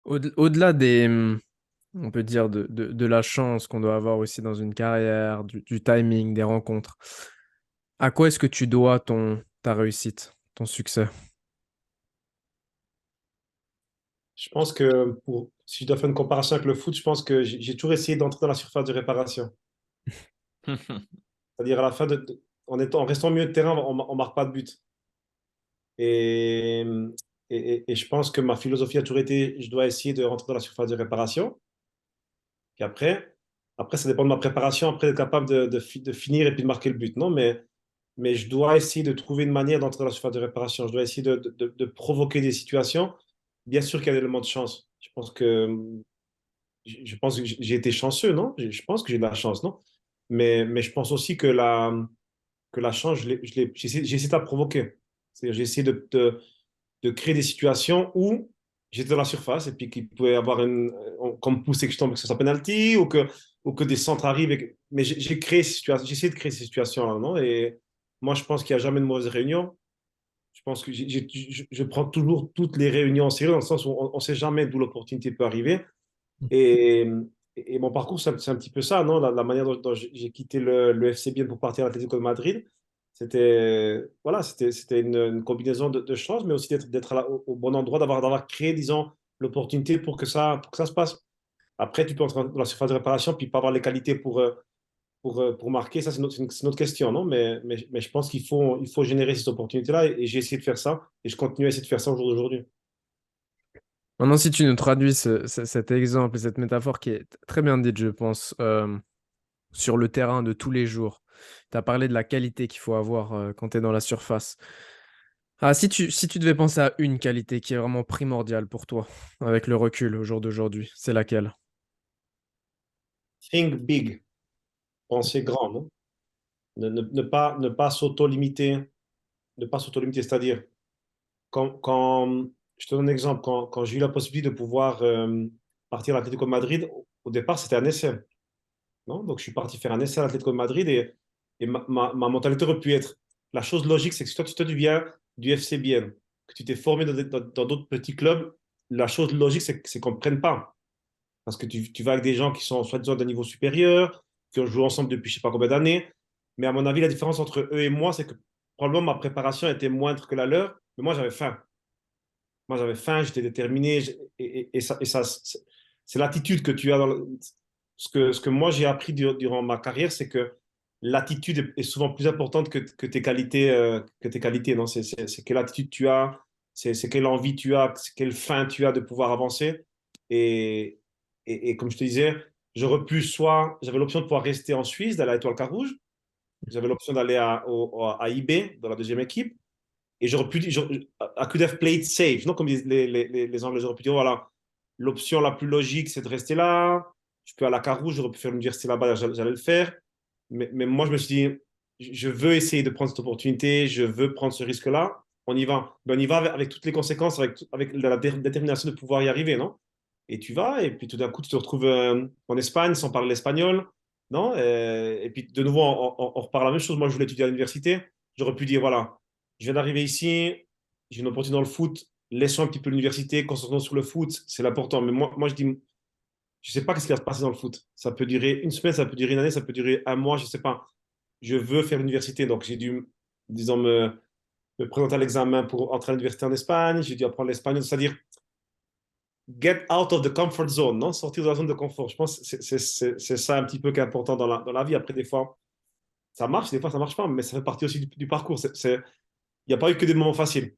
Au-delà on peut dire, de la chance qu'on doit avoir aussi dans une carrière, du timing, des rencontres, à quoi est-ce que tu dois ta réussite, ton succès? Je pense que si je dois faire une comparaison avec le foot, je pense que j'ai toujours essayé d'entrer dans la surface de réparation. C'est-à-dire à la fin, en restant au milieu de terrain, on ne marque pas de but. Et, et je pense que ma philosophie a toujours été, je dois essayer de rentrer dans la surface de réparation. Puis après, ça dépend de ma préparation, après d'être capable de finir et puis de marquer le but. Non, mais je dois essayer de trouver une manière d'entrer dans la surface de réparation. Je dois essayer de provoquer des situations. Bien sûr qu'il y a des éléments de chance. Je pense que j'ai été chanceux, non? Je pense que j'ai de la chance, non? Mais je pense aussi que la chance, j'ai essayé de la provoquer. C'est-à-dire, j'ai essayé de créer des situations où j'étais dans la surface et puis qu'il pouvait y avoir comme pousser que je tombe, que ce soit penalty ou que des centres arrivent. Mais j'ai créé ces situations, j'ai essayé de créer ces situations-là, non? Et moi, je pense qu'il n'y a jamais de mauvaise réunion. Je pense que je prends toujours toutes les réunions en sérieux dans le sens où on ne sait jamais d'où l'opportunité peut arriver. Et, et mon parcours, c'est un petit peu ça, non? La manière dont j'ai quitté le FC Bienne pour partir à l'Atlético de Madrid, c'était une combinaison de chance, mais aussi d'être au bon endroit, d'avoir créé, disons, l'opportunité pour que ça se passe. Après, tu peux entrer dans la surface de réparation, puis pas avoir les qualités pour marquer. Ça, c'est une autre question, non? Mais je pense qu'il faut générer cette opportunité-là, et j'ai essayé de faire ça, et je continue à essayer de faire ça au jour d'aujourd'hui. Maintenant, si tu nous traduis cet exemple et cette métaphore qui est très bien dite, je pense, sur le terrain de tous les jours, tu as parlé de la qualité qu'il faut avoir quand tu es dans la surface. Ah, si tu devais penser à une qualité qui est vraiment primordiale pour toi, avec le recul au jour d'aujourd'hui, c'est laquelle? Think big, penser grand, non? Ne pas s'auto-limiter, c'est-à-dire, quand, je te donne un exemple, quand j'ai eu la possibilité de pouvoir partir à l'Atlético de Madrid, au départ, c'était un essai, non? Donc, je suis parti faire un essai à l'Atlético de Madrid, et ma mentalité aurait pu être, la chose logique, c'est que si toi, tu viens du FC Bienne, que tu t'es formé dans d'autres petits clubs, la chose logique, c'est qu'on ne prenne pas. Parce que tu vas avec des gens qui sont soi-disant d'un niveau supérieur, qui ont joué ensemble depuis je ne sais pas combien d'années. Mais à mon avis, la différence entre eux et moi, c'est que probablement ma préparation était moindre que la leur, mais moi j'avais faim. Moi j'avais faim, j'étais déterminé. Et ça, c'est l'attitude que tu as ce que moi j'ai appris durant ma carrière, c'est que l'attitude est souvent plus importante que tes qualités, non? C'est quelle attitude tu as, c'est quelle envie tu as, c'est quelle faim tu as de pouvoir avancer. Et comme je te disais, j'avais l'option de pouvoir rester en Suisse, d'aller à l'Étoile Carouge, j'avais l'option d'aller à IB, dans la deuxième équipe, et j'aurais pu dire, I could have played safe, non, comme disent les Anglais, j'aurais pu dire, voilà, l'option la plus logique, c'est de rester là, je peux aller à la Carouge, j'aurais pu faire l'université là-bas, j'allais le faire, mais moi, je me suis dit, je veux essayer de prendre cette opportunité, je veux prendre ce risque-là, on y va. Mais on y va avec toutes les conséquences, avec la détermination de pouvoir y arriver, non? Et tu vas, et puis tout d'un coup, tu te retrouves en Espagne sans parler l'espagnol, non? Et puis de nouveau, on repart la même chose. Moi, je voulais étudier à l'université. J'aurais pu dire, voilà, je viens d'arriver ici, j'ai une opportunité dans le foot, laissons un petit peu l'université, concentrons sur le foot, c'est l'important. Mais moi, je dis, je sais pas qu'est-ce qui va se passer dans le foot. Ça peut durer une semaine, ça peut durer une année, ça peut durer un mois, je sais pas. Je veux faire l'université, donc j'ai dû, disons, me présenter à l'examen pour entrer à l'université en Espagne, j'ai dû apprendre l'espagnol, c'est-à-dire get out of the comfort zone, non? Sortir de la zone de confort. Je pense que c'est ça un petit peu qui est important dans la vie. Après, des fois, ça marche, des fois, ça marche pas, mais ça fait partie aussi du parcours. Il n'y a pas eu que des moments faciles.